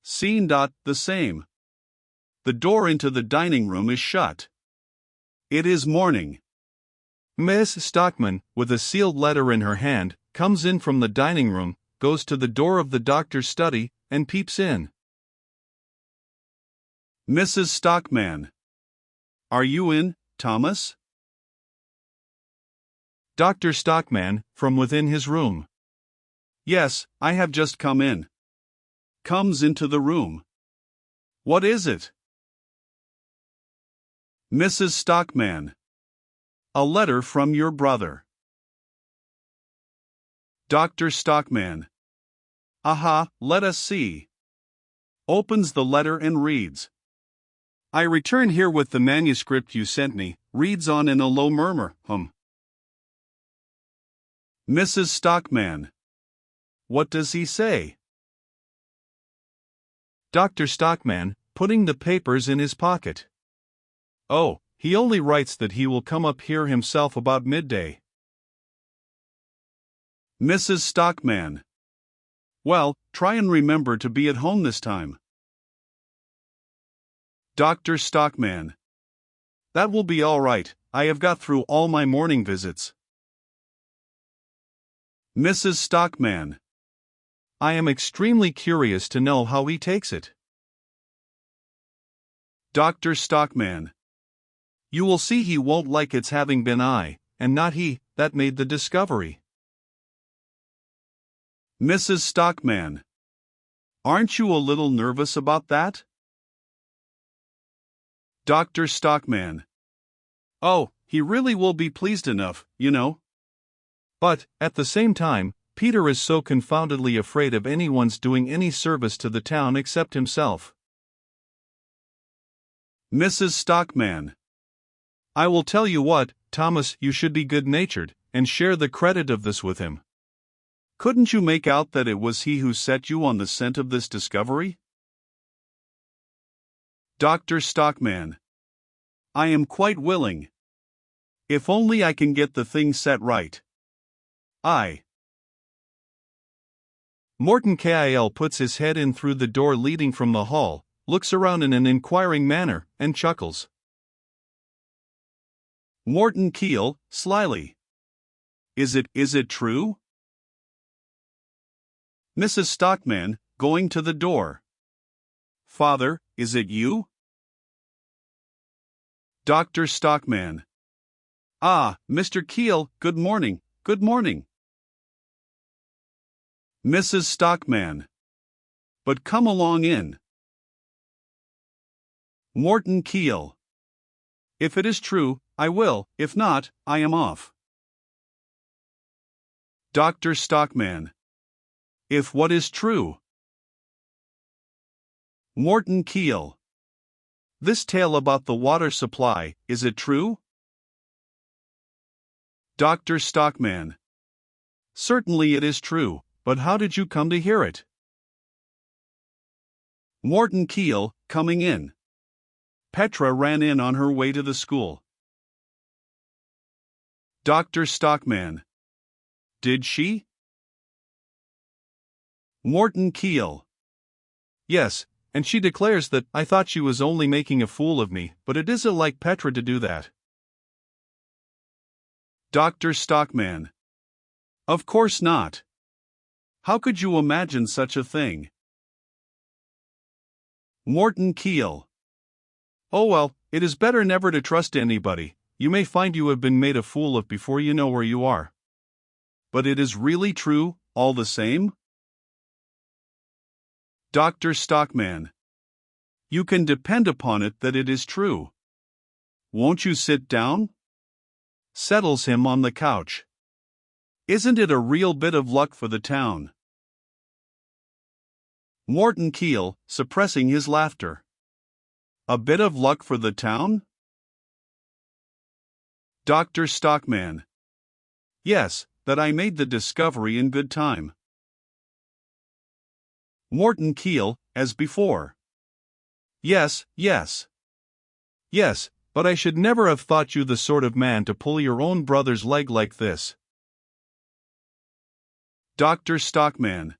Scene. The same. The door into the dining room is shut. It is morning. Miss Stockmann, with a sealed letter in her hand, comes in from the dining room, goes to the door of the doctor's study, and peeps in. Mrs. Stockmann. Are you in, Thomas? Dr. Stockmann, from within his room. Yes, I have just come in. Comes into the room. What is it? Mrs. Stockmann. A letter from your brother. Dr. Stockmann. Aha, let us see. Opens the letter and reads. I return here with the manuscript you sent me, reads on in a low murmur, Mrs. Stockmann. What does he say? Dr. Stockmann, putting the papers in his pocket. Oh, he only writes that he will come up here himself about midday. Mrs. Stockmann. Well, try and remember to be at home this time. Dr. Stockmann. That will be all right, I have got through all my morning visits. Mrs. Stockmann. I am extremely curious to know how he takes it. Dr. Stockmann. You will see he won't like its having been I, and not he, that made the discovery. Mrs. Stockmann. Aren't you a little nervous about that? Dr. Stockmann. Oh, he really will be pleased enough, you know. But, at the same time, Peter is so confoundedly afraid of anyone's doing any service to the town except himself. Mrs. Stockmann. I will tell you what, Thomas, you should be good-natured, and share the credit of this with him. Couldn't you make out that it was he who set you on the scent of this discovery? Dr. Stockmann. I am quite willing. If only I can get the thing set right. Morton Kyle puts his head in through the door leading from the hall, looks around in an inquiring manner, and chuckles. Morton Keel, slyly. Is it true? Mrs. Stockmann, going to the door. Father, is it you? Dr. Stockmann. Ah, Mr. Keel, good morning, good morning. Mrs. Stockmann. But come along in. Morton Keel. If it is true, I will, if not, I am off. Dr. Stockmann. If what is true? Morton Keel. This tale about the water supply, is it true? Dr. Stockmann. Certainly it is true, but how did you come to hear it? Morton Keel, coming in. Petra ran in on her way to the school. Dr. Stockmann. Did she? Morton Keel. Yes, and she declares that I thought she was only making a fool of me, but it isn't like Petra to do that. Dr. Stockmann. Of course not. How could you imagine such a thing? Morton Keel. Oh well, it is better never to trust anybody. You may find you have been made a fool of before you know where you are. But it is really true, all the same? Dr. Stockmann. You can depend upon it that it is true. Won't you sit down? Settles him on the couch. Isn't it a real bit of luck for the town? Morton Keel, suppressing his laughter. A bit of luck for the town? Dr. Stockmann. Yes, that I made the discovery in good time. Morton Keel, as before. Yes, yes. Yes, but I should never have thought you the sort of man to pull your own brother's leg like this. Dr. Stockmann.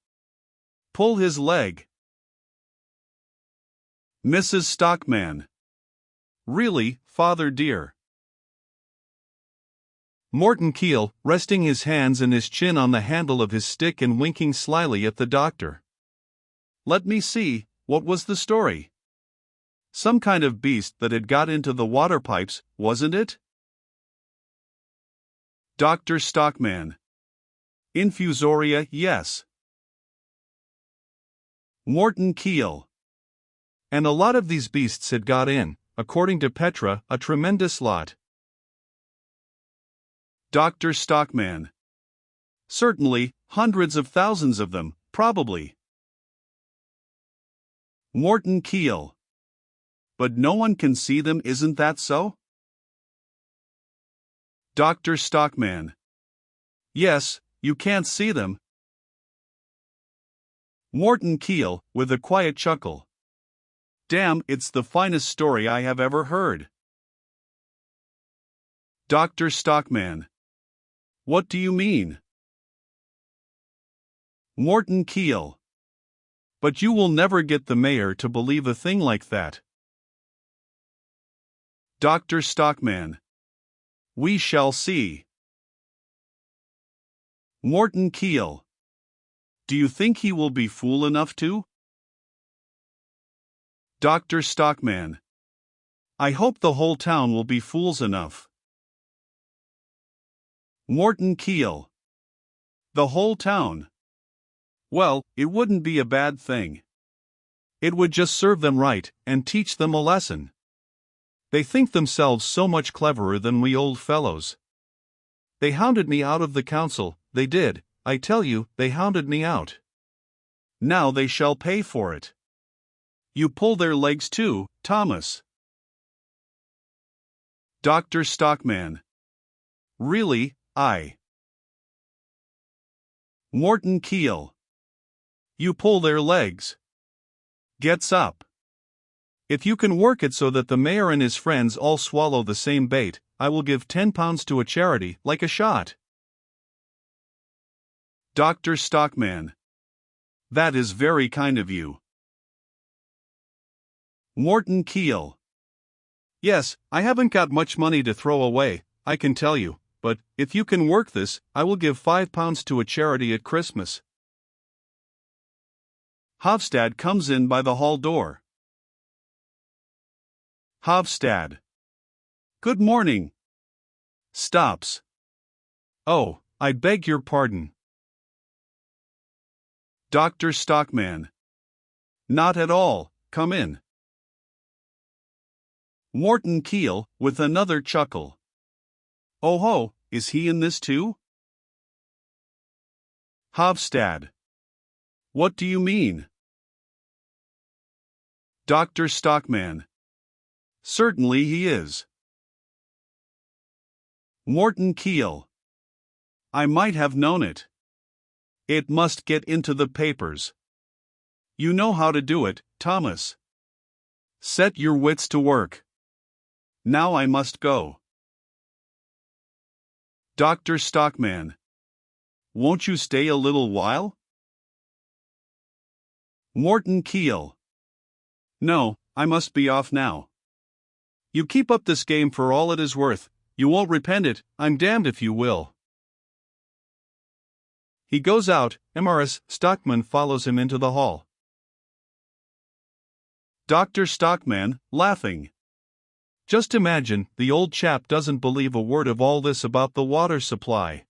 Pull his leg. Mrs. Stockmann. Really, father dear. Morton Keel, resting his hands and his chin on the handle of his stick and winking slyly at the doctor. Let me see, what was the story? Some kind of beast that had got into the water pipes, wasn't it? Dr. Stockmann. Infusoria, yes. Morton Keel. And a lot of these beasts had got in, according to Petra, a tremendous lot. Dr. Stockmann. Certainly, hundreds of thousands of them, probably. Morton Keel. But no one can see them, isn't that so? Dr. Stockmann. Yes, you can't see them. Morton Keel, with a quiet chuckle. Damn, it's the finest story I have ever heard. Dr. Stockmann. What do you mean? Morton Keel. But you will never get the mayor to believe a thing like that. Dr. Stockmann. We shall see. Morton Keel. Do you think he will be fool enough to? Dr. Stockmann. I hope the whole town will be fools enough. Morton Keel. The whole town. Well, it wouldn't be a bad thing. It would just serve them right, and teach them a lesson. They think themselves so much cleverer than we old fellows. They hounded me out of the council, they did, I tell you, they hounded me out. Now they shall pay for it. You pull their legs too, Thomas. Dr. Stockmann. Really, I. Morton Keel. You pull their legs. Gets up. If you can work it so that the mayor and his friends all swallow the same bait, I will give £10 to a charity, like a shot. Dr. Stockmann. That is very kind of you. Morton Keel. Yes, I haven't got much money to throw away, I can tell you, but, if you can work this, I will give £5 to a charity at Christmas. Hofstad comes in by the hall door. Hofstad. Good morning. Stops. Oh, I beg your pardon. Dr. Stockmann. Not at all, come in. Morton Keel, with another chuckle. Oh ho, is he in this too? Hofstad. What do you mean? Dr. Stockmann. Certainly he is. Morton Keel. I might have known it. It must get into the papers. You know how to do it, Thomas. Set your wits to work. Now I must go. Dr. Stockmann. Won't you stay a little while? Morton Keel. No, I must be off now. You keep up this game for all it is worth. You won't repent it, I'm damned if you will. He goes out, MRS. Stockmann follows him into the hall. Dr. Stockmann, laughing. Just imagine, the old chap doesn't believe a word of all this about the water supply.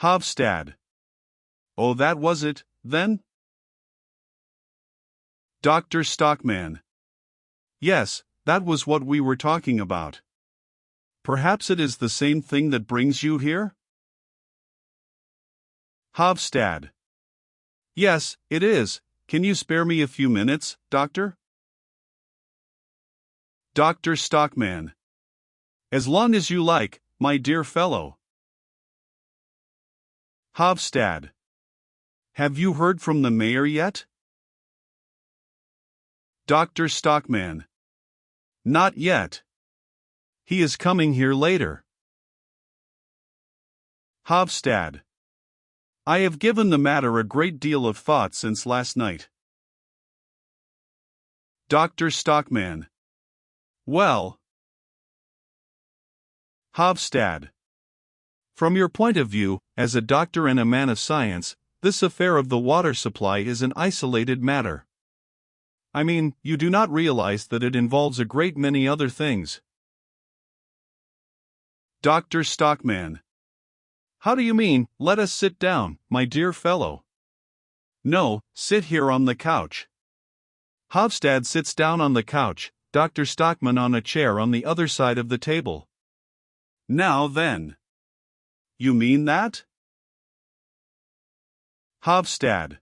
Hofstad. Oh, that was it, then? Dr. Stockmann. Yes, that was what we were talking about. Perhaps it is the same thing that brings you here? Hofstad. Yes, it is. Can you spare me a few minutes, Doctor? Dr. Stockmann. As long as you like, my dear fellow. Hofstad. Have you heard from the mayor yet? Dr. Stockmann. Not yet. He is coming here later. Hofstad. I have given the matter a great deal of thought since last night. Dr. Stockmann. Well. Hofstad. From your point of view, as a doctor and a man of science, this affair of the water supply is an isolated matter. I mean, you do not realize that it involves a great many other things. Dr. Stockmann. How do you mean, let us sit down, my dear fellow? No, sit here on the couch. Hofstad sits down on the couch, Dr. Stockmann on a chair on the other side of the table. Now then. You mean that? Hofstad.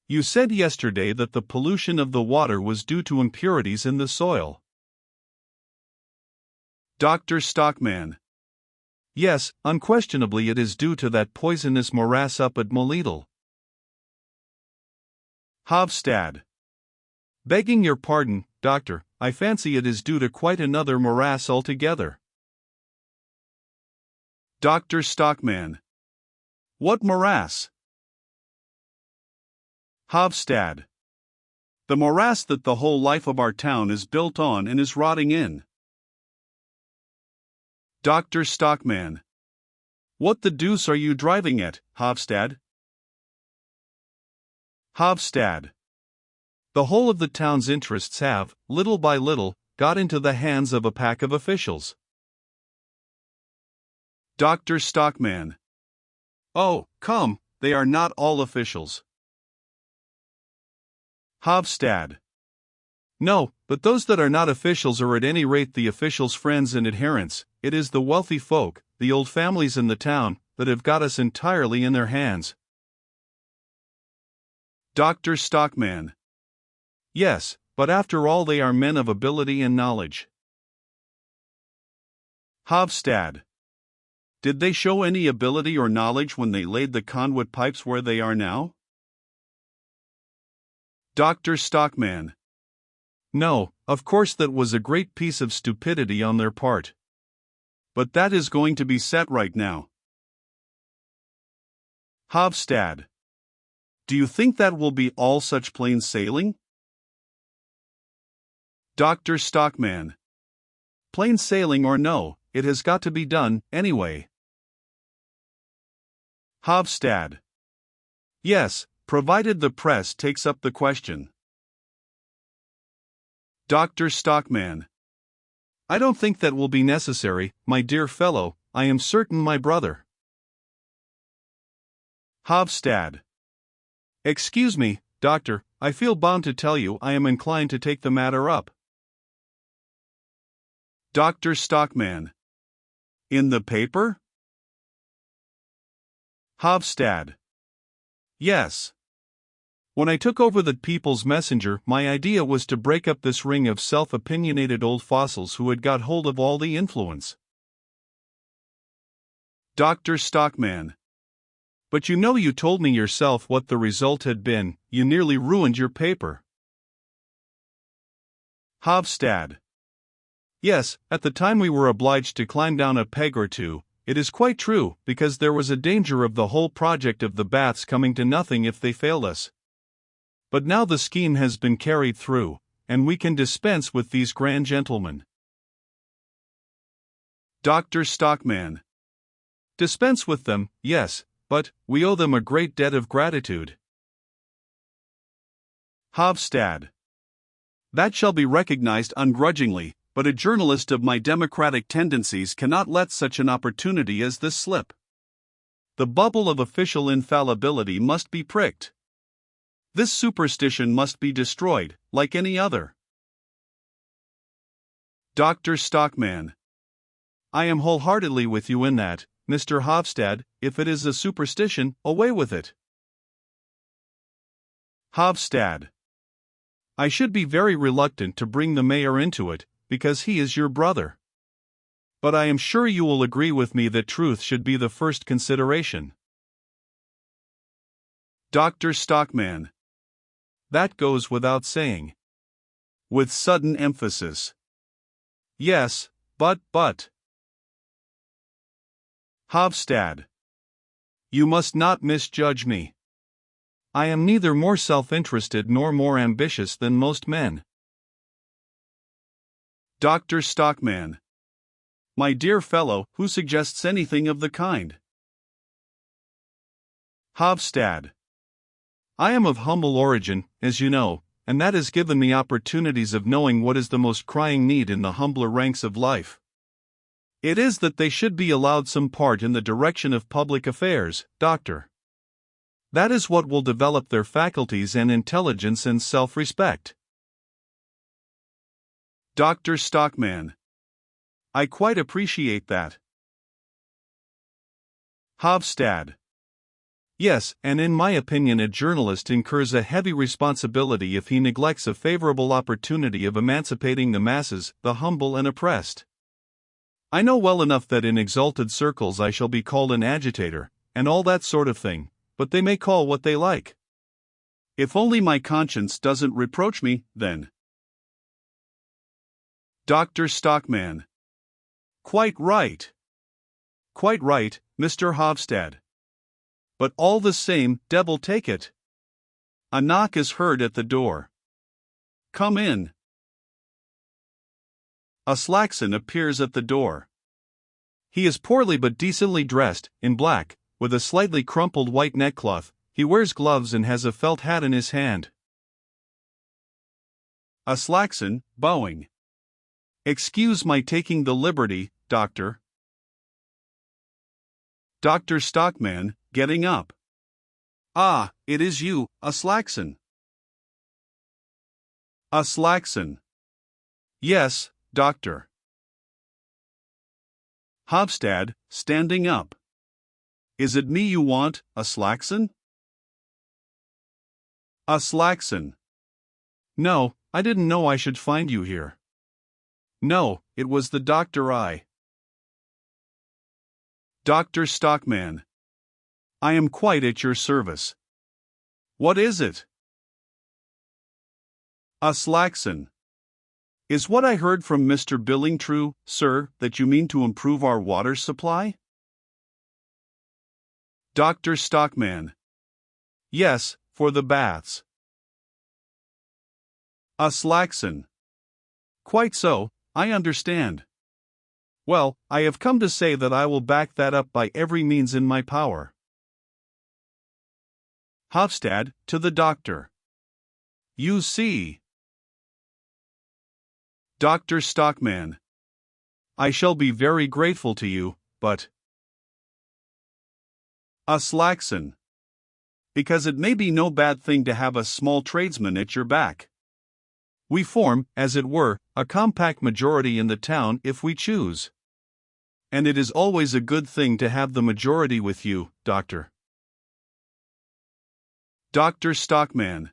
You said yesterday that the pollution of the water was due to impurities in the soil. Dr. Stockmann. Yes, unquestionably it is due to that poisonous morass up at Molidl. Hofstad. Begging your pardon, doctor, I fancy it is due to quite another morass altogether. Dr. Stockmann. What morass? Hofstad. The morass that the whole life of our town is built on and is rotting in. Dr. Stockmann. What the deuce are you driving at, Hofstad? Hofstad. The whole of the town's interests have, little by little, got into the hands of a pack of officials. Dr. Stockmann. Oh, come, they are not all officials. Hofstad. No, but those that are not officials are at any rate the officials' friends and adherents. It is the wealthy folk, the old families in the town, that have got us entirely in their hands. Dr. Stockmann. Yes, but after all they are men of ability and knowledge. Hofstad. Did they show any ability or knowledge when they laid the conduit pipes where they are now? Dr. Stockmann. No, of course that was a great piece of stupidity on their part. But that is going to be set right now. Hofstad. Do you think that will be all such plain sailing? Dr. Stockmann. Plain sailing or no, it has got to be done, anyway. Hofstad. Yes, provided the press takes up the question. Dr. Stockmann. I don't think that will be necessary, my dear fellow, I am certain my brother. Hofstad. Excuse me, doctor, I feel bound to tell you I am inclined to take the matter up. Dr. Stockmann. In the paper? Hofstad. Yes. When I took over the People's Messenger, my idea was to break up this ring of self-opinionated old fossils who had got hold of all the influence. Dr. Stockmann. But you know you told me yourself what the result had been, you nearly ruined your paper. Hofstad. Yes, at the time we were obliged to climb down a peg or two, it is quite true, because there was a danger of the whole project of the baths coming to nothing if they failed us. But now the scheme has been carried through, and we can dispense with these grand gentlemen. Dr. Stockmann. Dispense with them, yes, but we owe them a great debt of gratitude. Hofstad. That shall be recognized ungrudgingly, but a journalist of my democratic tendencies cannot let such an opportunity as this slip. The bubble of official infallibility must be pricked. This superstition must be destroyed, like any other. Dr. Stockmann. I am wholeheartedly with you in that, Mr. Hofstad. If it is a superstition, away with it. Hofstad. I should be very reluctant to bring the mayor into it, because he is your brother. But I am sure you will agree with me that truth should be the first consideration. Dr. Stockmann. That goes without saying. With sudden emphasis. Yes, but. Hofstad. You must not misjudge me. I am neither more self-interested nor more ambitious than most men. Dr. Stockmann. My dear fellow, who suggests anything of the kind? Hofstad. I am of humble origin, as you know, and that has given me opportunities of knowing what is the most crying need in the humbler ranks of life. It is that they should be allowed some part in the direction of public affairs, Doctor. That is what will develop their faculties and intelligence and self-respect. Dr. Stockmann. I quite appreciate that. Hofstad. Yes, and in my opinion a journalist incurs a heavy responsibility if he neglects a favorable opportunity of emancipating the masses, the humble and oppressed. I know well enough that in exalted circles I shall be called an agitator, and all that sort of thing, but they may call what they like. If only my conscience doesn't reproach me, then. Dr. Stockmann. Quite right. Quite right, Mr. Hofstad. But all the same, devil take it. A knock is heard at the door. Come in. A Saxon appears at the door. He is poorly but decently dressed, in black, with a slightly crumpled white neckcloth. He wears gloves and has a felt hat in his hand. A Saxon, bowing. Excuse my taking the liberty, Doctor. Dr. Stockmann, getting up. Ah, it is you, a Saxon. A Saxon. Yes, Doctor. Hofstad, standing up. Is it me you want, a Saxon? A Saxon. No, I didn't know I should find you here. No, it was the doctor I. Dr. Stockmann. I am quite at your service. What is it? A Saxon. Is what I heard from Mr. Billing true, sir, that you mean to improve our water supply? Dr. Stockmann. Yes, for the baths. A Saxon. Quite so, I understand. Well, I have come to say that I will back that up by every means in my power. Hofstad, to the doctor. You see. Dr. Stockmann. I shall be very grateful to you, but. A Saxon. Because it may be no bad thing to have a small tradesman at your back. We form, as it were, a compact majority in the town if we choose. And it is always a good thing to have the majority with you, Doctor. Dr. Stockmann.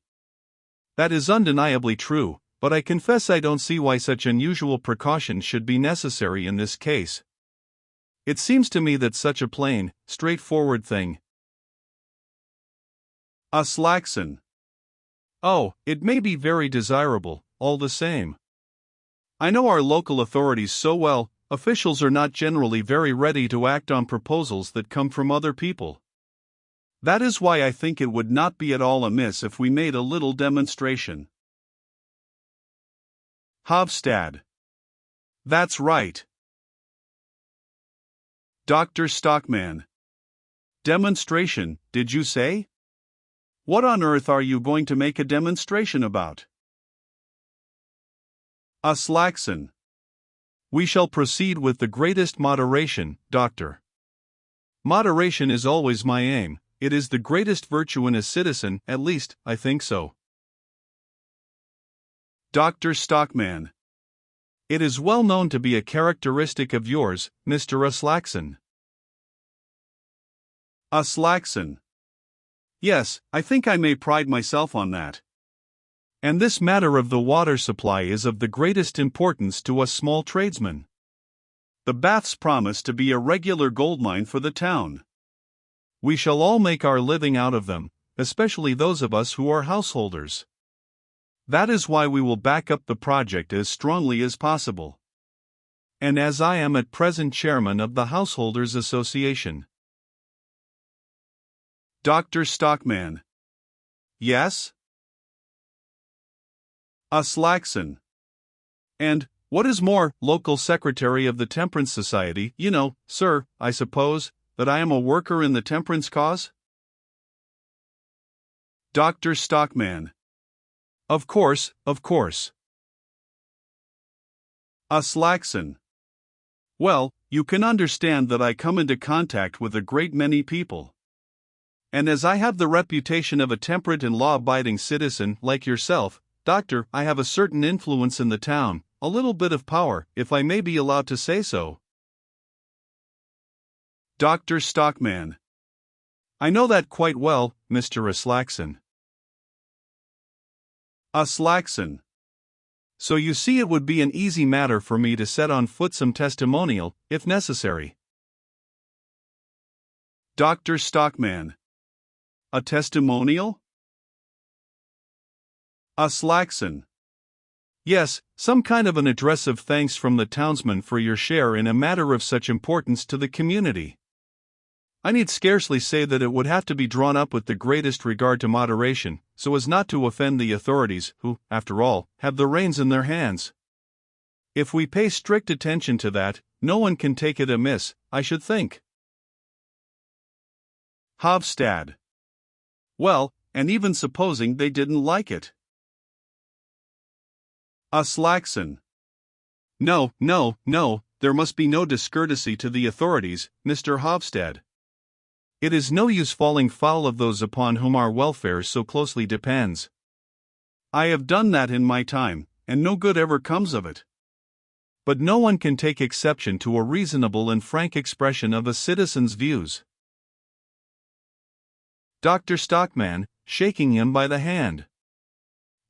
That is undeniably true, but I confess I don't see why such unusual precautions should be necessary in this case. It seems to me that such a plain, straightforward thing. A Saxon. Oh, it may be very desirable, all the same. I know our local authorities so well, officials are not generally very ready to act on proposals that come from other people. That is why I think it would not be at all amiss if we made a little demonstration. Hofstad. That's right. Dr. Stockmann. Demonstration, did you say? What on earth are you going to make a demonstration about? A Saxon. We shall proceed with the greatest moderation, Doctor. Moderation is always my aim. It is the greatest virtue in a citizen, at least, I think so. Dr. Stockmann. It is well known to be a characteristic of yours, Mr. Saxon. A Saxon. Yes, I think I may pride myself on that. And this matter of the water supply is of the greatest importance to us small tradesmen. The baths promise to be a regular goldmine for the town. We shall all make our living out of them, especially those of us who are householders. That is why we will back up the project as strongly as possible. And as I am at present chairman of the Householders Association. Dr. Stockmann. Yes? A Saxon. And, What is more, local secretary of the Temperance Society, you know, sir, I suppose, that I am a worker in the temperance cause? Dr. Stockmann. Of course, of course. Aslaxon. Well, you can understand that I come into contact with a great many people. And as I have the reputation of a temperate and law-abiding citizen like yourself, Doctor, I have a certain influence in the town, a little bit of power, if I may be allowed to say so. Dr. Stockmann. I know that quite well, Mr. Aslaxon. Aslaxon. So you see it would be an easy matter for me to set on foot some testimonial, if necessary. Dr. Stockmann. A testimonial? Aslaxon. Yes, some kind of an address of thanks from the townsmen for your share in a matter of such importance to the community. I need scarcely say that it would have to be drawn up with the greatest regard to moderation, so as not to offend the authorities, who, after all, have the reins in their hands. If we pay strict attention to that, no one can take it amiss, I should think. Hofstad. Well, and even supposing they didn't like it. Aslaxon. No, there must be no discourtesy to the authorities, Mr. Hofstad. It is no use falling foul of those upon whom our welfare so closely depends. I have done that in my time, and no good ever comes of it. But no one can take exception to a reasonable and frank expression of a citizen's views. Dr. Stockmann, shaking him by the hand.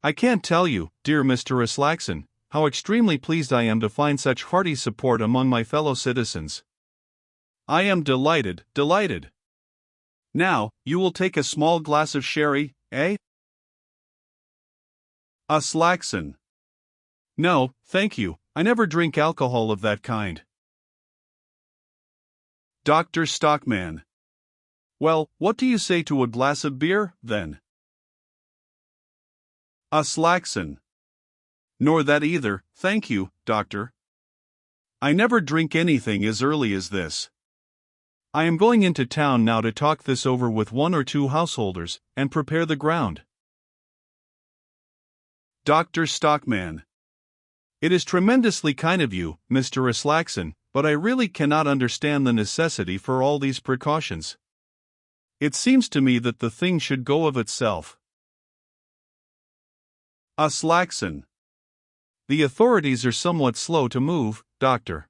I can't tell you, dear Mr. Aslaxon, how extremely pleased I am to find such hearty support among my fellow citizens. I am delighted. Now, you will take a small glass of sherry, eh? Aslaxon. No, thank you, I never drink alcohol of that kind. Dr. Stockmann. Well, what do you say to a glass of beer, then? Aslaxon. Nor that either, thank you, doctor. I never drink anything as early as this. I am going into town now to talk this over with one or two householders, and prepare the ground. Dr. Stockmann. It is tremendously kind of you, Mr. Aslaxon, but I really cannot understand the necessity for all these precautions. It seems to me that the thing should go of itself. Aslaxon. The authorities are somewhat slow to move, Doctor.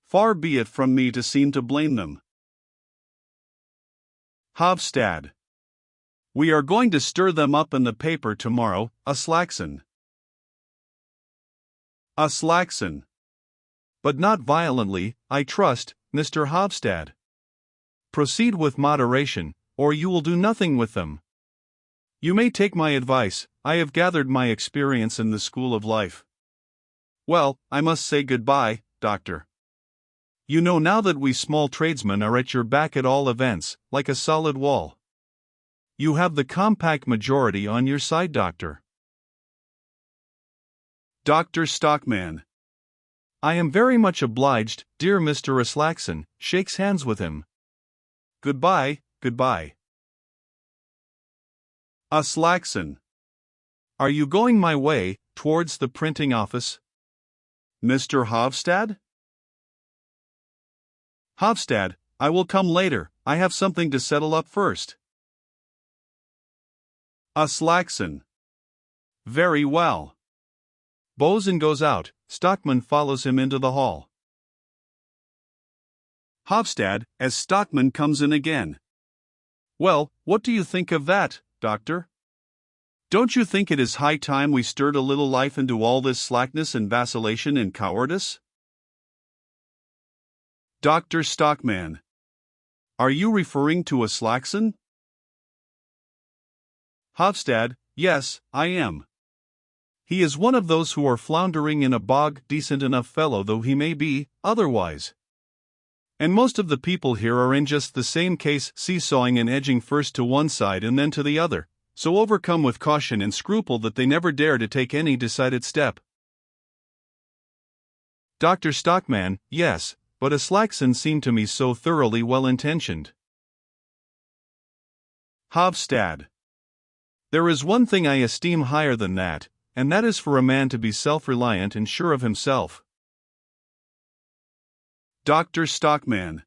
Far be it from me to seem to blame them. Hofstad. We are going to stir them up in the paper tomorrow, Aslaxon. Aslaxon. But not violently, I trust, Mr. Hofstad. Proceed with moderation, or you will do nothing with them. You may take my advice, I have gathered my experience in the school of life. Well, I must say goodbye, doctor. You know now that we small tradesmen are at your back at all events, like a solid wall. You have the compact majority on your side, doctor. Dr. Stockmann. I am very much obliged, dear Mr. Aslaxon, shakes hands with him. Goodbye. Aslaxon. Are you going my way, towards the printing office? Mr. Hofstad? Hofstad, I will come later, I have something to settle up first. Aslaxon. Very well. Bosun goes out, Stockmann follows him into the hall. Hofstad, as Stockmann comes in again. Well, what do you think of that, doctor? Don't you think it is high time we stirred a little life into all this slackness and vacillation and cowardice? Dr. Stockmann. Are you referring to Aslaxon? Hofstad, yes, I am. He is one of those who are floundering in a bog, decent enough fellow though he may be, otherwise. And most of the people here are in just the same case, seesawing and edging first to one side and then to the other, so overcome with caution and scruple that they never dare to take any decided step. Dr. Stockmann, yes, but a Slackson seemed to me so thoroughly well-intentioned. Hofstad. There is one thing I esteem higher than that, and that is for a man to be self-reliant and sure of himself. Dr. Stockmann.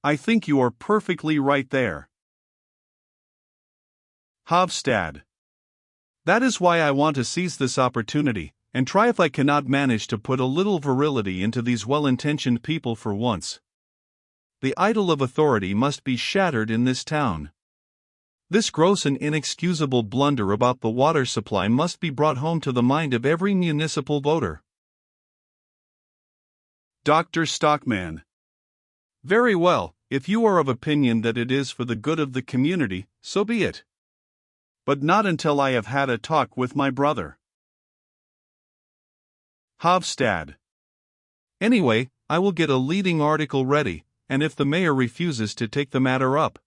I think you are perfectly right there. Hofstad. That is why I want to seize this opportunity, and try if I cannot manage to put a little virility into these well-intentioned people for once. The idol of authority must be shattered in this town. This gross and inexcusable blunder about the water supply must be brought home to the mind of every municipal voter. Dr. Stockmann. Very well, if you are of opinion that it is for the good of the community, so be it. But not until I have had a talk with my brother. Hofstad. Anyway, I will get a leading article ready, and if the mayor refuses to take the matter up.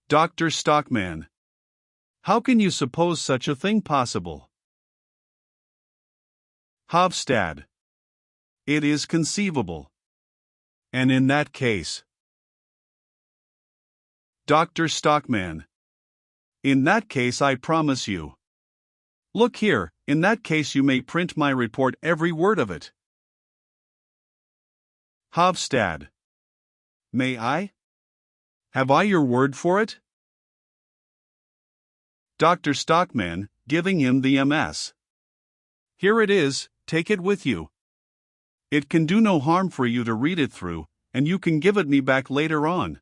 Dr. Stockmann. How can you suppose such a thing possible? Hofstad. It is conceivable. And in that case. Dr. Stockmann. In that case, I promise you. Look here, in that case you may print my report, every word of it. Hofstad. May I? Have I your word for it? Dr. Stockmann, giving him the MS. Here it is, take it with you. It can do no harm for you to read it through, and you can give it me back later on.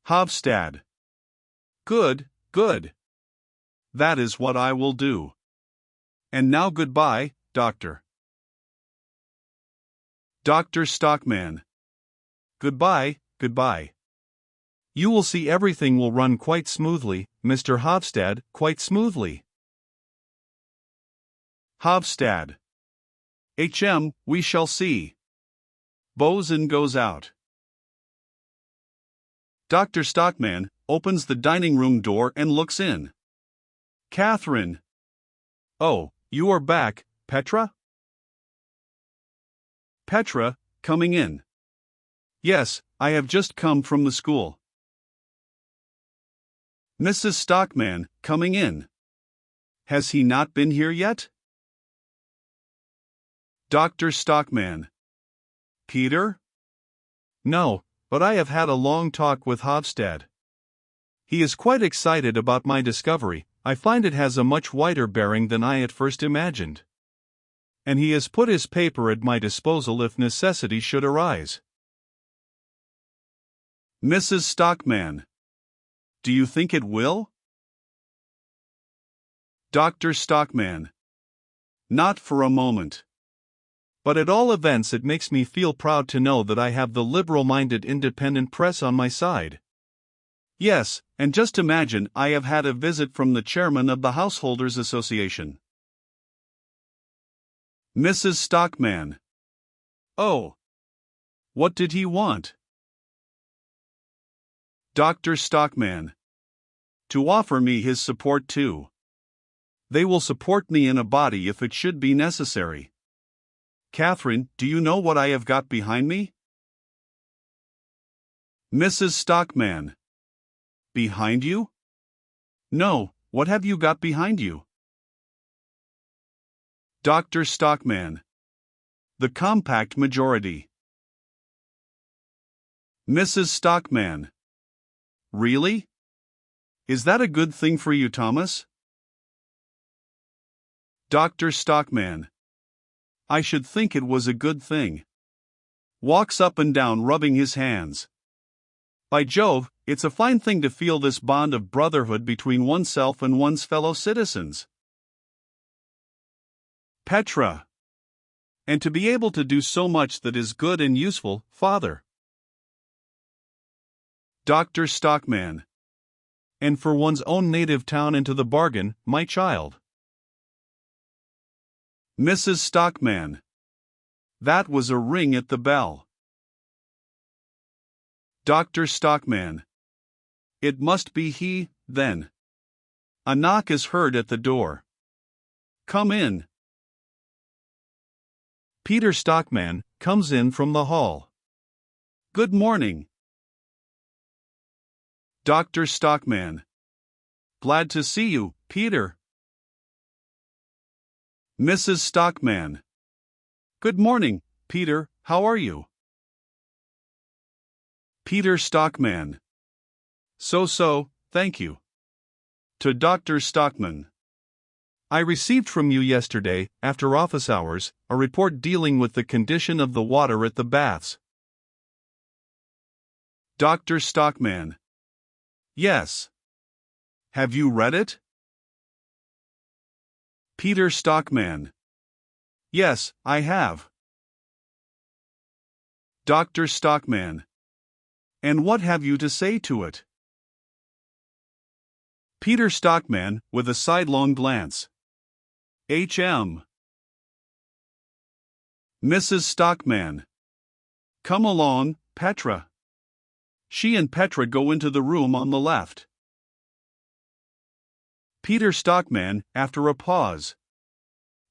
Hofstad. Good, good. That is what I will do. And now goodbye, Doctor. Dr. Stockmann. Goodbye, goodbye. You will see everything will run quite smoothly, Mr. Hofstad, quite smoothly. Hofstad. We shall see. Bosun goes out. Dr. Stockmann opens the dining room door and looks in. Catherine. Oh, you are back, Petra? Petra, coming in. Yes, I have just come from the school. Mrs. Stockmann, coming in. Has he not been here yet? Dr. Stockmann. Peter? No, but I have had a long talk with Hofstad. He is quite excited about my discovery. I find it has a much wider bearing than I at first imagined. And he has put his paper at my disposal if necessity should arise. Mrs. Stockmann. Do you think it will? Dr. Stockmann. Not for a moment. But at all events it makes me feel proud to know that I have the liberal-minded independent press on my side. Yes, and just imagine, I have had a visit from the chairman of the Householders Association. Mrs. Stockmann. Oh. What did he want? Dr. Stockmann. To offer me his support too. They will support me in a body if it should be necessary. Catherine, do you know what I have got behind me? Mrs. Stockmann. Behind you? No, what have you got behind you? Dr. Stockmann. The compact majority. Mrs. Stockmann. Really? Is that a good thing for you, Thomas? Dr. Stockmann. I should think it was a good thing. Walks up and down rubbing his hands. By Jove, it's a fine thing to feel this bond of brotherhood between oneself and one's fellow citizens. Petra. And to be able to do so much that is good and useful, Father. Dr. Stockmann. And for one's own native town into the bargain, my child. Mrs. Stockmann. That was a ring at the bell. Dr. Stockmann. It must be he, then. A knock is heard at the door. Come in. Peter Stockmann comes in from the hall. Good morning. Dr. Stockmann. Glad to see you, Peter. Mrs. Stockmann. Good morning, Peter, how are you? Peter Stockmann. So, thank you. To Dr. Stockmann. I received from you yesterday, after office hours, a report dealing with the condition of the water at the baths. Dr. Stockmann. Yes. Have you read it? Peter Stockmann. Yes, I have. Dr. Stockmann. And what have you to say to it? Peter Stockmann, with a sidelong glance. H.M. Mrs. Stockmann. Come along, Petra. She and Petra go into the room on the left. Peter Stockmann, after a pause.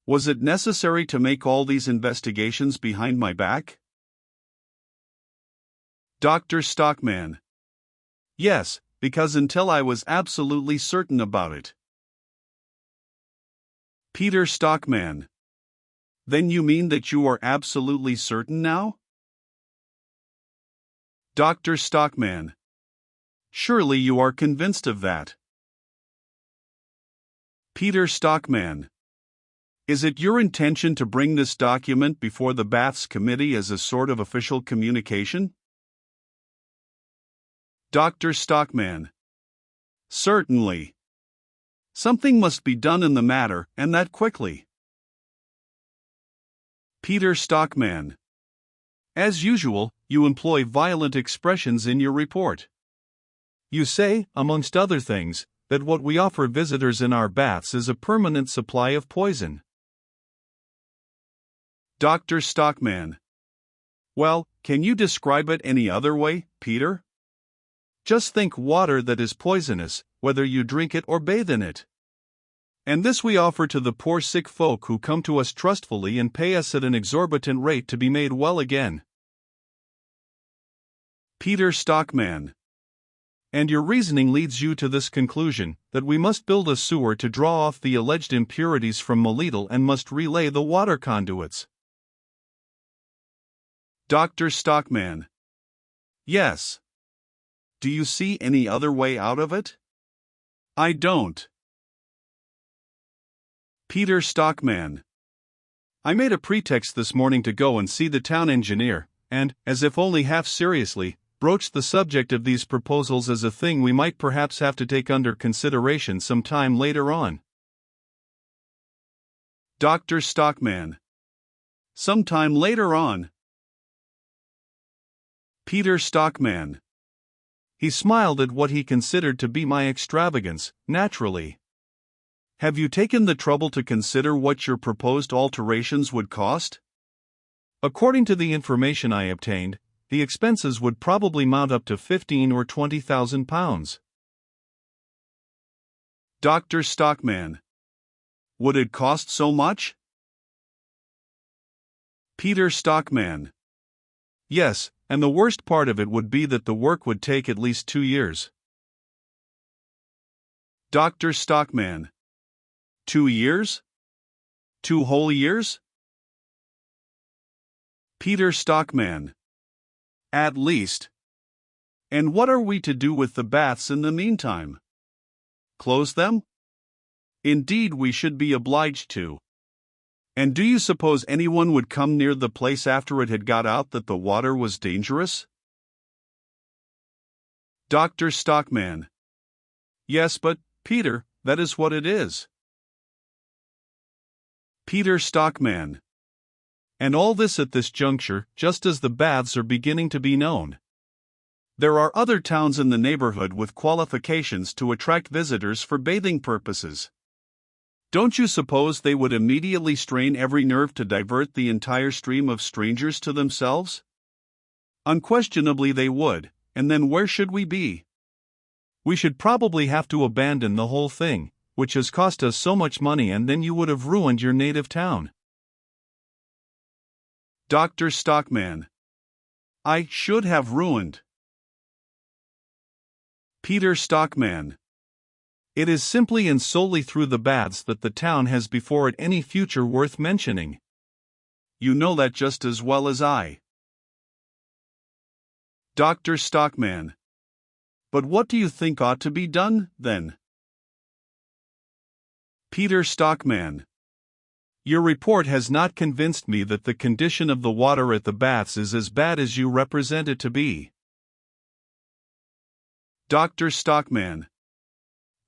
Was it necessary to make all these investigations behind my back? Dr. Stockmann. Yes, because until I was absolutely certain about it. Peter Stockmann. Then you mean that you are absolutely certain now? Dr. Stockmann. Surely you are convinced of that. Peter Stockmann. Is it your intention to bring this document before the Baths Committee as a sort of official communication? Dr. Stockmann. Certainly. Something must be done in the matter, and that quickly. Peter Stockmann. As usual, you employ violent expressions in your report. You say, amongst other things, that what we offer visitors in our baths is a permanent supply of poison. Dr. Stockmann. Well, can you describe it any other way, Peter? Just think water that is poisonous, whether you drink it or bathe in it. And this we offer to the poor sick folk who come to us trustfully and pay us at an exorbitant rate to be made well again. Peter Stockmann. And your reasoning leads you to this conclusion, that we must build a sewer to draw off the alleged impurities from Melittle and must relay the water conduits. Dr. Stockmann. Yes. Do you see any other way out of it? I don't. Peter Stockmann. I made a pretext this morning to go and see the town engineer, and, as if only half seriously, broached the subject of these proposals as a thing we might perhaps have to take under consideration some time later on. Dr. Stockmann. Some time later on. Peter Stockmann. He smiled at what he considered to be my extravagance, naturally. Have you taken the trouble to consider what your proposed alterations would cost? According to the information I obtained, the expenses would probably mount up to £15,000 or £20,000. Dr. Stockmann. Would it cost so much? Peter Stockmann. Yes, and the worst part of it would be that the work would take at least 2 years. Dr. Stockmann. 2 years? 2 whole years? Peter Stockmann. At least. And what are we to do with the baths in the meantime? Close them? Indeed, we should be obliged to. And do you suppose anyone would come near the place after it had got out that the water was dangerous? Dr. Stockmann. Yes, but, Peter, that is what it is. Peter Stockmann. And all this at this juncture, just as the baths are beginning to be known. There are other towns in the neighborhood with qualifications to attract visitors for bathing purposes. Don't you suppose they would immediately strain every nerve to divert the entire stream of strangers to themselves? Unquestionably they would, and then where should we be? We should probably have to abandon the whole thing, which has cost us so much money, and then you would have ruined your native town. Dr. Stockmann. I should have ruined. Peter Stockmann. It is simply and solely through the baths that the town has before it any future worth mentioning. You know that just as well as I. Dr. Stockmann. But what do you think ought to be done, then? Peter Stockmann. Your report has not convinced me that the condition of the water at the baths is as bad as you represent it to be. Dr. Stockmann.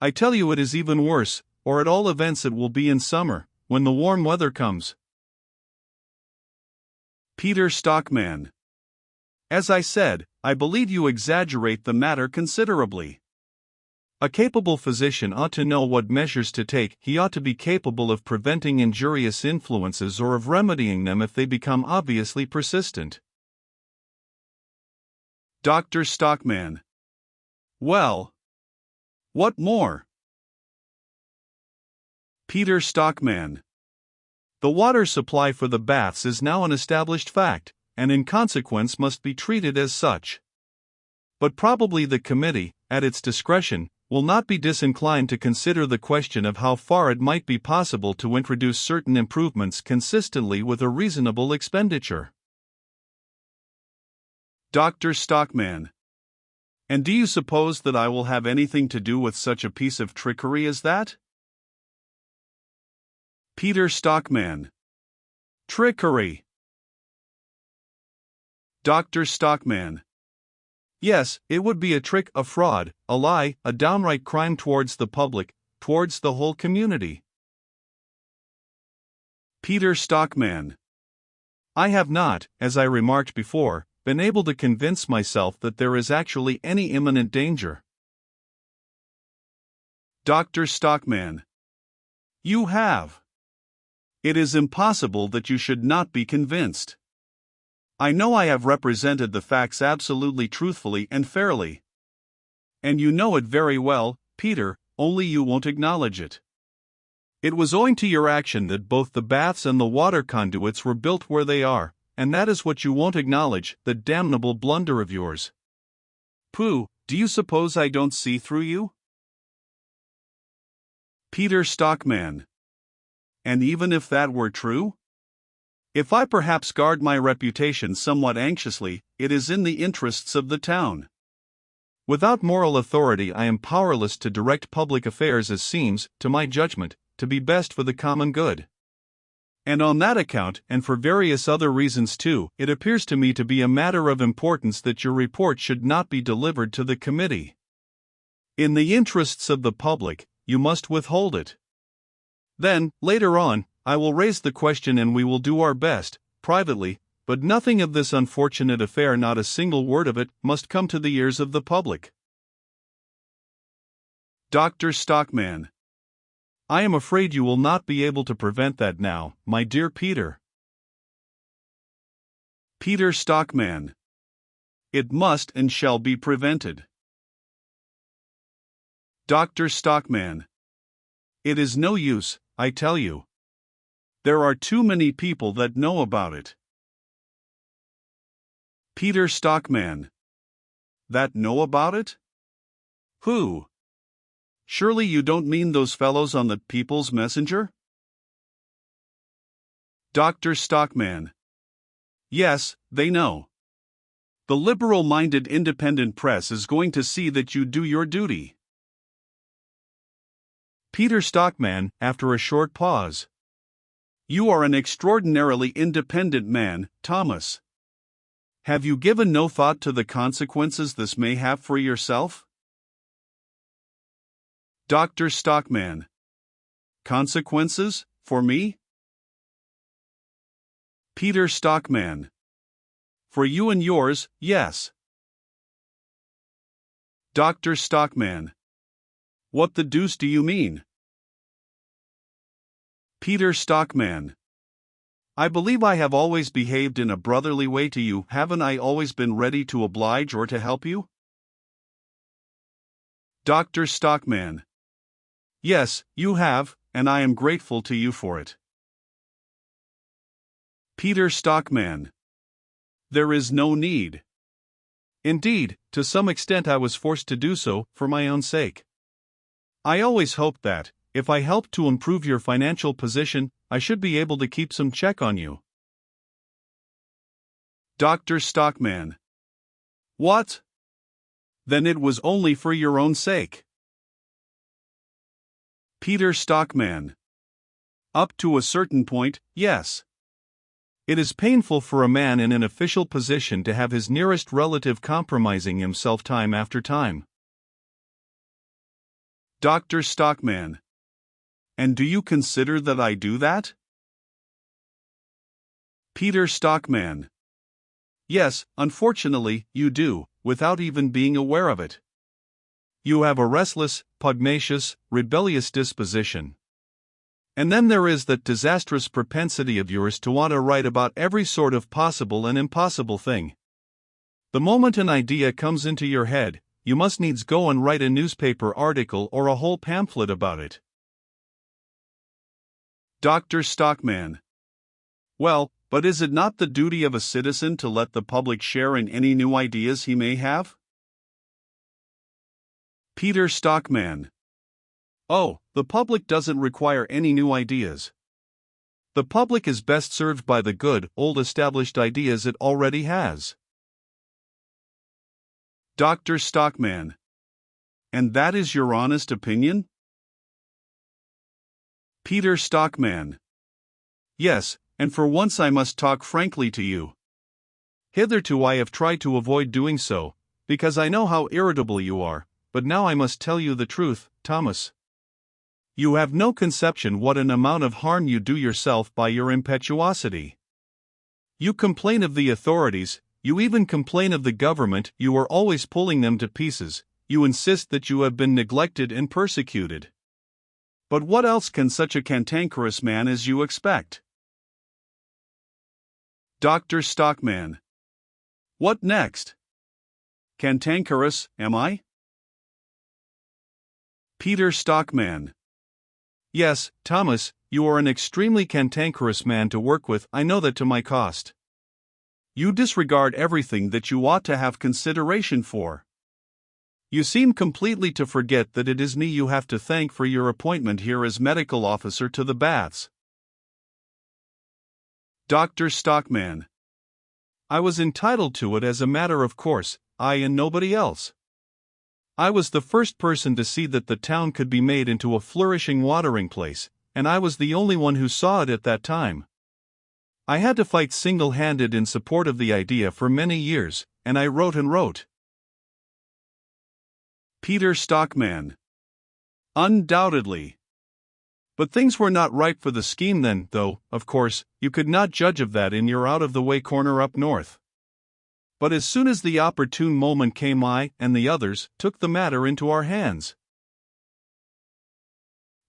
I tell you it is even worse, or at all events it will be in summer, when the warm weather comes. Peter Stockmann. As I said, I believe you exaggerate the matter considerably. A capable physician ought to know what measures to take. He ought to be capable of preventing injurious influences or of remedying them if they become obviously persistent. Dr. Stockmann. Well, what more? Peter Stockmann. The water supply for the baths is now an established fact, and in consequence must be treated as such. But probably the committee, at its discretion, will not be disinclined to consider the question of how far it might be possible to introduce certain improvements consistently with a reasonable expenditure. Dr. Stockmann. And do you suppose that I will have anything to do with such a piece of trickery as that? Peter Stockmann. Trickery. Dr. Stockmann. Yes, it would be a trick, a fraud, a lie, a downright crime towards the public, towards the whole community. Peter Stockmann. I have not, as I remarked before, been able to convince myself that there is actually any imminent danger. Dr. Stockmann. You have. It is impossible that you should not be convinced. I know I have represented the facts absolutely truthfully and fairly. And you know it very well, Peter, only you won't acknowledge it. It was owing to your action that both the baths and the water conduits were built where they are, and that is what you won't acknowledge, the damnable blunder of yours. Pooh, do you suppose I don't see through you? Peter Stockmann. And even if that were true? If I perhaps guard my reputation somewhat anxiously, it is in the interests of the town. Without moral authority I am powerless to direct public affairs as seems, to my judgment, to be best for the common good. And on that account, and for various other reasons too, it appears to me to be a matter of importance that your report should not be delivered to the committee. In the interests of the public, you must withhold it. Then, later on, I will raise the question and we will do our best, privately, but nothing of this unfortunate affair, not a single word of it, must come to the ears of the public. Dr. Stockmann. I am afraid you will not be able to prevent that now, my dear Peter. Peter Stockmann. It must and shall be prevented. Dr. Stockmann. It is no use, I tell you. There are too many people that know about it. Peter Stockmann. That know about it? Who? Surely you don't mean those fellows on the People's Messenger? Dr. Stockmann. Yes, they know. The liberal-minded independent press is going to see that you do your duty. Peter Stockmann, after a short pause. You are an extraordinarily independent man, Thomas. Have you given no thought to the consequences this may have for yourself? Dr. Stockmann. Consequences, for me? Peter Stockmann. For you and yours, yes. Dr. Stockmann. What the deuce do you mean? Peter Stockmann. I believe I have always behaved in a brotherly way to you. Haven't I always been ready to oblige or to help you? Dr. Stockmann. Yes, you have, and I am grateful to you for it. Peter Stockmann. There is no need. Indeed, to some extent I was forced to do so, for my own sake. I always hoped that, if I helped to improve your financial position, I should be able to keep some check on you. Dr. Stockmann. What? Then it was only for your own sake. Peter Stockmann. Up to a certain point, yes. It is painful for a man in an official position to have his nearest relative compromising himself time after time. Dr. Stockmann. And do you consider that I do that? Peter Stockmann. Yes, unfortunately, you do, without even being aware of it. You have a restless, pugnacious, rebellious disposition. And then there is that disastrous propensity of yours to want to write about every sort of possible and impossible thing. The moment an idea comes into your head, you must needs go and write a newspaper article or a whole pamphlet about it. Dr. Stockmann. Well, but is it not the duty of a citizen to let the public share in any new ideas he may have? Peter Stockmann. Oh, the public doesn't require any new ideas. The public is best served by the good, old established ideas it already has. Dr. Stockmann. And that is your honest opinion? Peter Stockmann. Yes, and for once I must talk frankly to you. Hitherto I have tried to avoid doing so, because I know how irritable you are, but now I must tell you the truth, Thomas. You have no conception what an amount of harm you do yourself by your impetuosity. You complain of the authorities, you even complain of the government, you are always pulling them to pieces, you insist that you have been neglected and persecuted. But what else can such a cantankerous man as you expect? Dr. Stockmann. What next? Cantankerous, am I? Peter Stockmann. Yes, Thomas, you are an extremely cantankerous man to work with, I know that to my cost. You disregard everything that you ought to have consideration for. You seem completely to forget that it is me you have to thank for your appointment here as medical officer to the baths. Dr. Stockmann. I was entitled to it as a matter of course, I and nobody else. I was the first person to see that the town could be made into a flourishing watering place, and I was the only one who saw it at that time. I had to fight single-handed in support of the idea for many years, and I wrote and wrote. Peter Stockmann. Undoubtedly. But things were not ripe for the scheme then, though, of course, you could not judge of that in your out-of-the-way corner up north. But as soon as the opportune moment came, I and the others took the matter into our hands.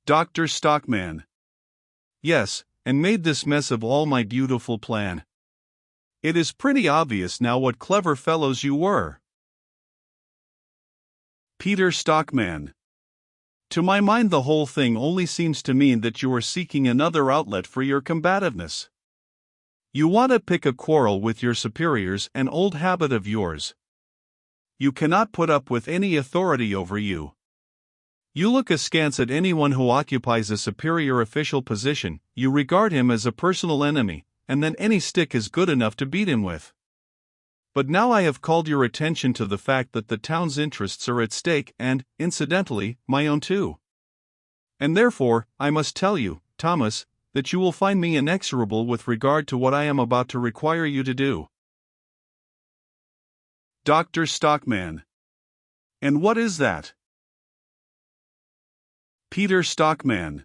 Dr. Stockmann. Yes, and made this mess of all my beautiful plan. It is pretty obvious now what clever fellows you were. Peter Stockmann. To my mind the whole thing only seems to mean that you are seeking another outlet for your combativeness. You want to pick a quarrel with your superiors, an old habit of yours. You cannot put up with any authority over you. You look askance at anyone who occupies a superior official position, you regard him as a personal enemy, and then any stick is good enough to beat him with. But now I have called your attention to the fact that the town's interests are at stake and, incidentally, my own too. And therefore, I must tell you, Thomas, that you will find me inexorable with regard to what I am about to require you to do. Dr. Stockmann. And what is that? Peter Stockmann.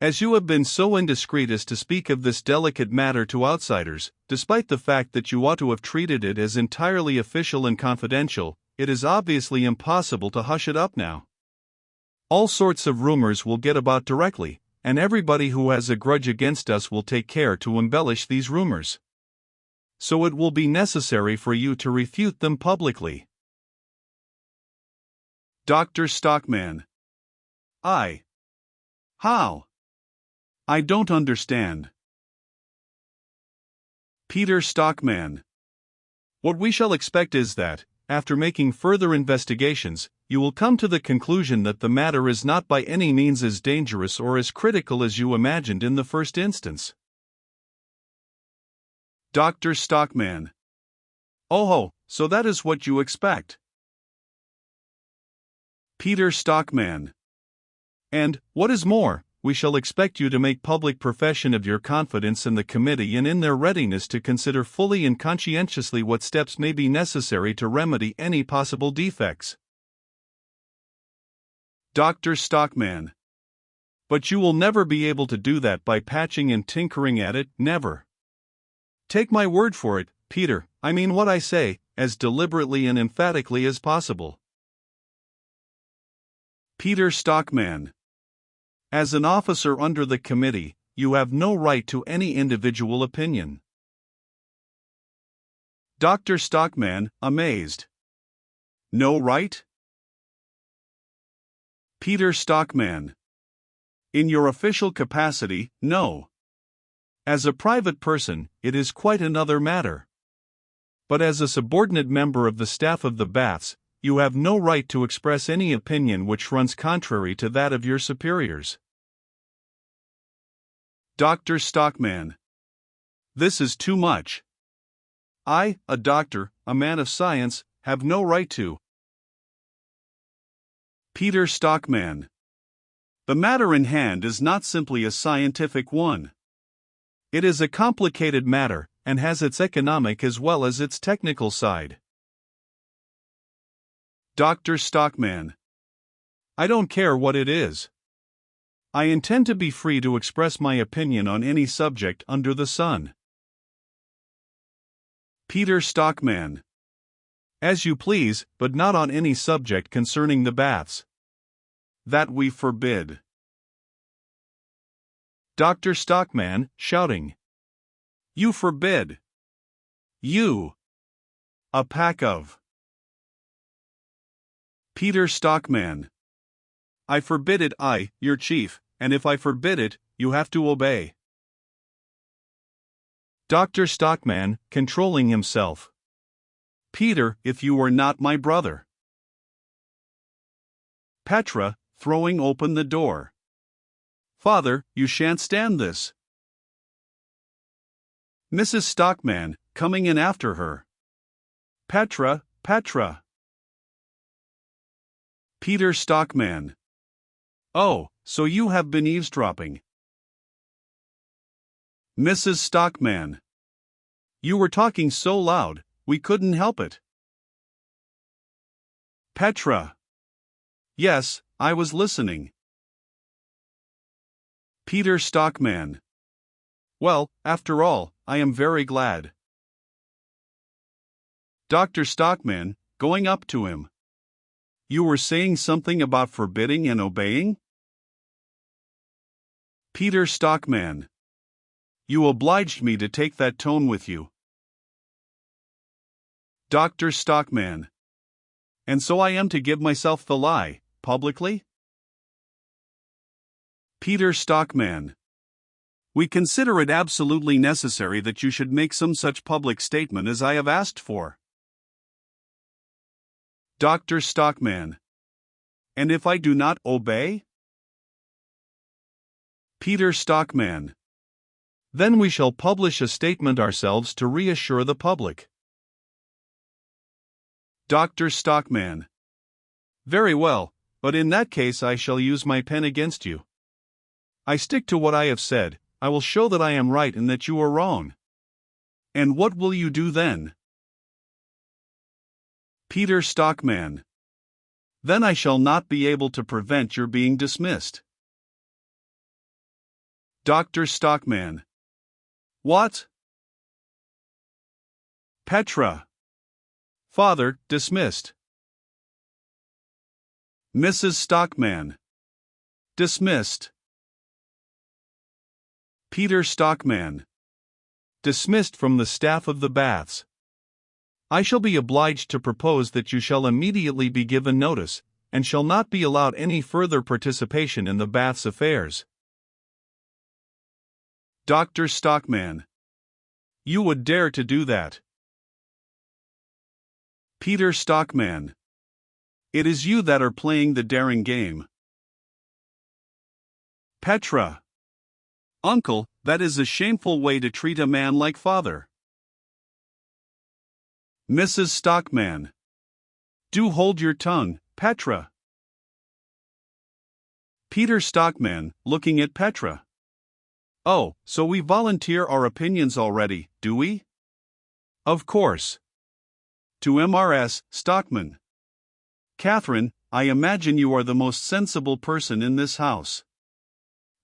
As you have been so indiscreet as to speak of this delicate matter to outsiders, despite the fact that you ought to have treated it as entirely official and confidential, it is obviously impossible to hush it up now. All sorts of rumors will get about directly, and everybody who has a grudge against us will take care to embellish these rumors. So it will be necessary for you to refute them publicly. Dr. Stockmann. How? I don't understand. Peter Stockmann. What we shall expect is that, after making further investigations, you will come to the conclusion that the matter is not by any means as dangerous or as critical as you imagined in the first instance. Dr. Stockmann. Oh, so that is what you expect. Peter Stockmann. And, what is more, we shall expect you to make public profession of your confidence in the committee and in their readiness to consider fully and conscientiously what steps may be necessary to remedy any possible defects. Dr. Stockmann. But you will never be able to do that by patching and tinkering at it, never. Take my word for it, Peter, I mean what I say, as deliberately and emphatically as possible. Peter Stockmann. As an officer under the committee, you have no right to any individual opinion. Dr. Stockmann, amazed. No right? Peter Stockmann. In your official capacity, no. As a private person, it is quite another matter. But as a subordinate member of the staff of the baths, you have no right to express any opinion which runs contrary to that of your superiors. Dr. Stockmann. This is too much. I, a doctor, a man of science, have no right to. Peter Stockmann. The matter in hand is not simply a scientific one. It is a complicated matter, and has its economic as well as its technical side. Dr. Stockmann. I don't care what it is. I intend to be free to express my opinion on any subject under the sun. Peter Stockmann. As you please, but not on any subject concerning the baths. That we forbid. Dr. Stockmann, shouting. You forbid. You. A pack of. Peter Stockmann. I forbid it, I, your chief, and if I forbid it, you have to obey. Dr. Stockmann, controlling himself. Peter, if you were not my brother. Petra, throwing open the door. Father, you shan't stand this. Mrs. Stockmann, coming in after her. Petra, Petra. Peter Stockmann. Oh, so you have been eavesdropping. Mrs. Stockmann. You were talking so loud, we couldn't help it. Petra. Yes, I was listening. Peter Stockmann. Well, after all, I am very glad. Dr. Stockmann, going up to him. You were saying something about forbidding and obeying? Peter Stockmann. You obliged me to take that tone with you. Dr. Stockmann. And so I am to give myself the lie, publicly? Peter Stockmann. We consider it absolutely necessary that you should make some such public statement as I have asked for. Dr. Stockmann. And if I do not obey? Peter Stockmann. Then we shall publish a statement ourselves to reassure the public. Dr. Stockmann. Very well, but in that case I shall use my pen against you. I stick to what I have said. I will show that I am right and that you are wrong. And what will you do then? Peter Stockmann. Then I shall not be able to prevent your being dismissed. Dr. Stockmann. What? Petra. Father, dismissed. Mrs. Stockmann. Dismissed. Peter Stockmann. Dismissed from the staff of the baths. I shall be obliged to propose that you shall immediately be given notice, and shall not be allowed any further participation in the baths affairs. Dr. Stockmann. You would dare to do that? Peter Stockmann. It is you that are playing the daring game. Petra. Uncle, that is a shameful way to treat a man like father. Mrs. Stockmann. Do hold your tongue, Petra. Peter Stockmann, looking at Petra. Oh, so we volunteer our opinions already, do we? Of course. To MRS. Stockmann. Catherine, I imagine you are the most sensible person in this house.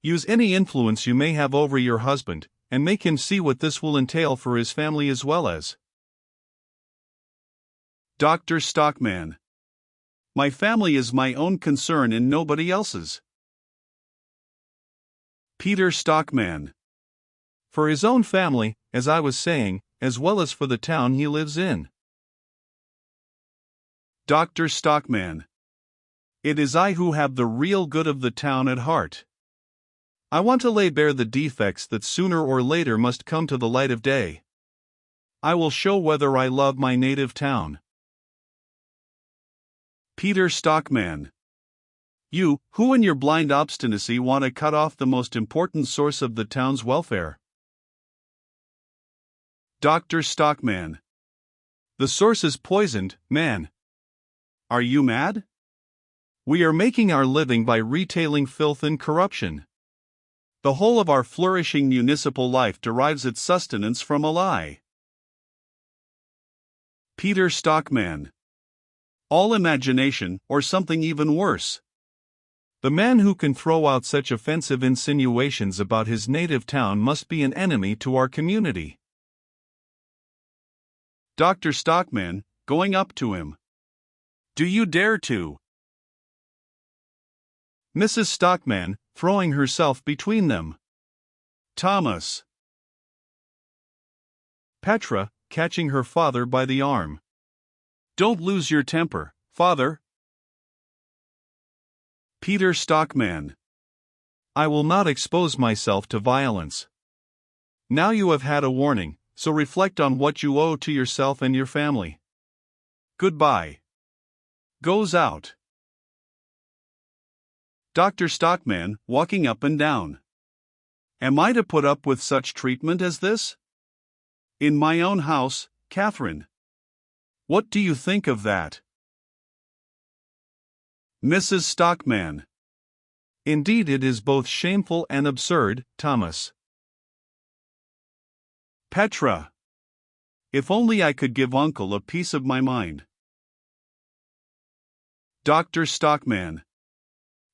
Use any influence you may have over your husband, and make him see what this will entail for his family as well as. Dr. Stockmann. My family is my own concern and nobody else's. Peter Stockmann. For his own family, as I was saying, as well as for the town he lives in. Dr. Stockmann. It is I who have the real good of the town at heart. I want to lay bare the defects that sooner or later must come to the light of day. I will show whether I love my native town. Peter Stockmann. You, who in your blind obstinacy want to cut off the most important source of the town's welfare. Dr. Stockmann. The source is poisoned, man. Are you mad? We are making our living by retailing filth and corruption. The whole of our flourishing municipal life derives its sustenance from a lie. Peter Stockmann. All imagination, or something even worse. The man who can throw out such offensive insinuations about his native town must be an enemy to our community. Dr. Stockmann, going up to him. Do you dare to? Mrs. Stockmann, throwing herself between them. Thomas. Petra, catching her father by the arm. Don't lose your temper, father. Peter Stockmann. I will not expose myself to violence. Now you have had a warning, so reflect on what you owe to yourself and your family. Goodbye. Goes out. Dr. Stockmann, walking up and down. Am I to put up with such treatment as this? In my own house, Catherine. What do you think of that? Mrs. Stockmann. Indeed, it is both shameful and absurd, Thomas. Petra. If only I could give Uncle a piece of my mind. Dr. Stockmann.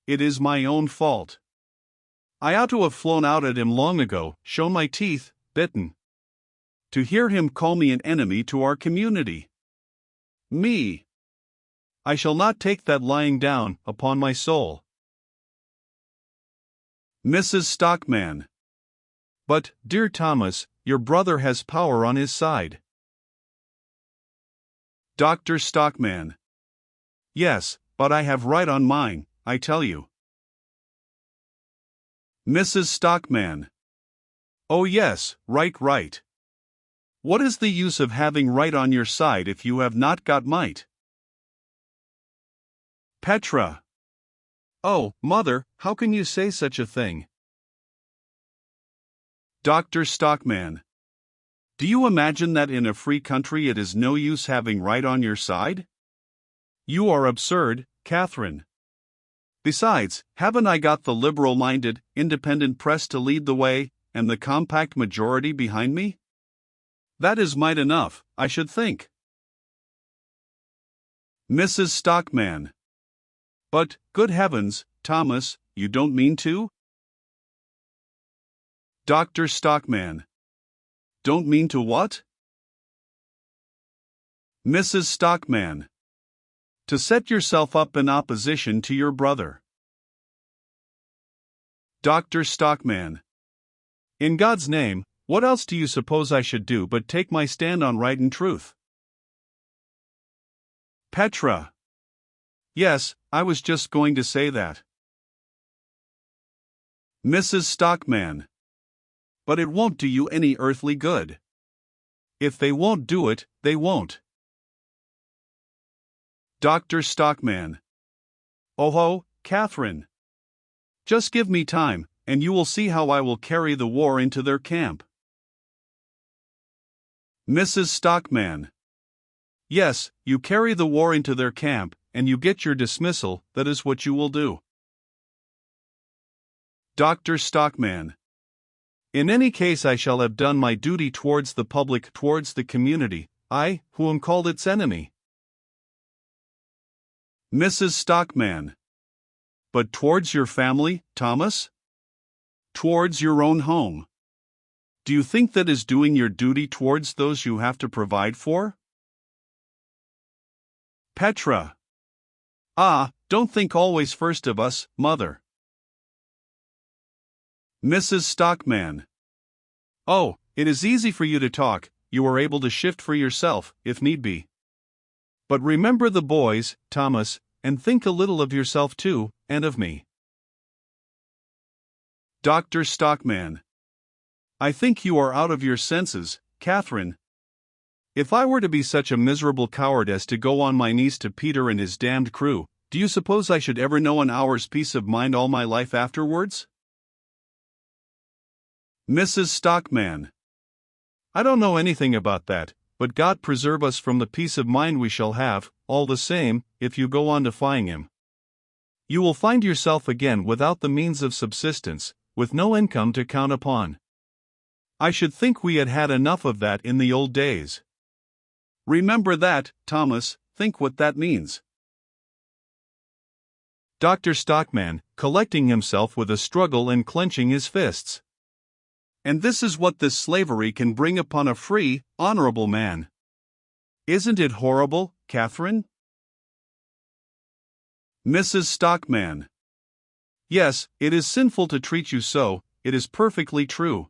It is my own fault. I ought to have flown out at him long ago, shown my teeth, bitten. To hear him call me an enemy to our community. Me. I shall not take that lying down, upon my soul. Mrs. Stockmann. But, dear Thomas, your brother has power on his side. Dr. Stockmann. Yes, but I have right on mine, I tell you. Mrs. Stockmann. Oh yes, right. What is the use of having right on your side if you have not got might? Petra. Oh, mother, how can you say such a thing? Dr. Stockmann. Do you imagine that in a free country it is no use having right on your side? You are absurd, Catherine. Besides, haven't I got the liberal-minded, independent press to lead the way, and the compact majority behind me? That is might enough, I should think. Mrs. Stockmann. But, good heavens, Thomas, you don't mean to? Dr. Stockmann. Don't mean to what? Mrs. Stockmann. To set yourself up in opposition to your brother. Dr. Stockmann. In God's name, what else do you suppose I should do but take my stand on right and truth? Petra. Yes, I was just going to say that. Mrs. Stockmann. But it won't do you any earthly good. If they won't do it, they won't. Dr. Stockmann. Oh, Catherine. Just give me time, and you will see how I will carry the war into their camp. Mrs. Stockmann. Yes, you carry the war into their camp, and you get your dismissal, that is what you will do. Dr. Stockmann. In any case, I shall have done my duty towards the public, towards the community, I, who am called its enemy. Mrs. Stockmann. But towards your family, Thomas? Towards your own home. Do you think that is doing your duty towards those you have to provide for? Petra. Ah, don't think always first of us, mother. Mrs. Stockmann. Oh, it is easy for you to talk, you are able to shift for yourself, if need be. But remember the boys, Thomas, and think a little of yourself too, and of me. Dr. Stockmann. I think you are out of your senses, Catherine. If I were to be such a miserable coward as to go on my knees to Peter and his damned crew, do you suppose I should ever know an hour's peace of mind all my life afterwards? Mrs. Stockmann. I don't know anything about that, but God preserve us from the peace of mind we shall have, all the same, if you go on defying him. You will find yourself again without the means of subsistence, with no income to count upon. I should think we had had enough of that in the old days. Remember that, Thomas, think what that means. Dr. Stockmann, collecting himself with a struggle and clenching his fists. And this is what this slavery can bring upon a free, honorable man. Isn't it horrible, Catherine? Mrs. Stockmann. Yes, it is sinful to treat you so, it is perfectly true.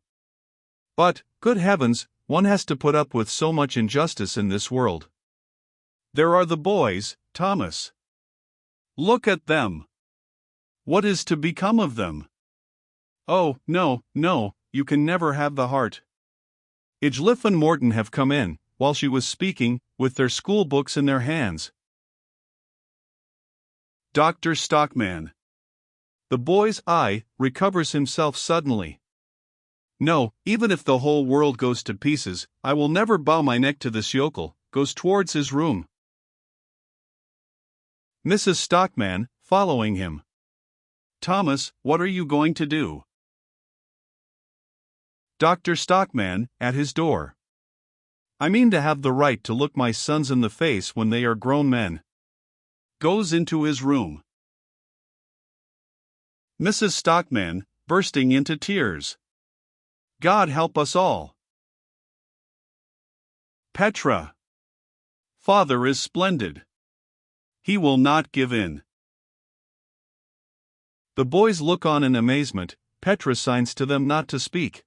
But, good heavens, one has to put up with so much injustice in this world. There are the boys, Thomas. Look at them. What is to become of them? Oh, no, you can never have the heart. Ijlif and Morton have come in, while she was speaking, with their school books in their hands. Dr. Stockmann. The boy's eye recovers himself suddenly. No, even if the whole world goes to pieces, I will never bow my neck to this yokel, goes towards his room. Mrs. Stockmann, following him. Thomas, what are you going to do? Dr. Stockmann, at his door. I mean to have the right to look my sons in the face when they are grown men. Goes into his room. Mrs. Stockmann, bursting into tears. God help us all. Petra. Father is splendid. He will not give in. The boys look on in amazement. Petra signs to them not to speak.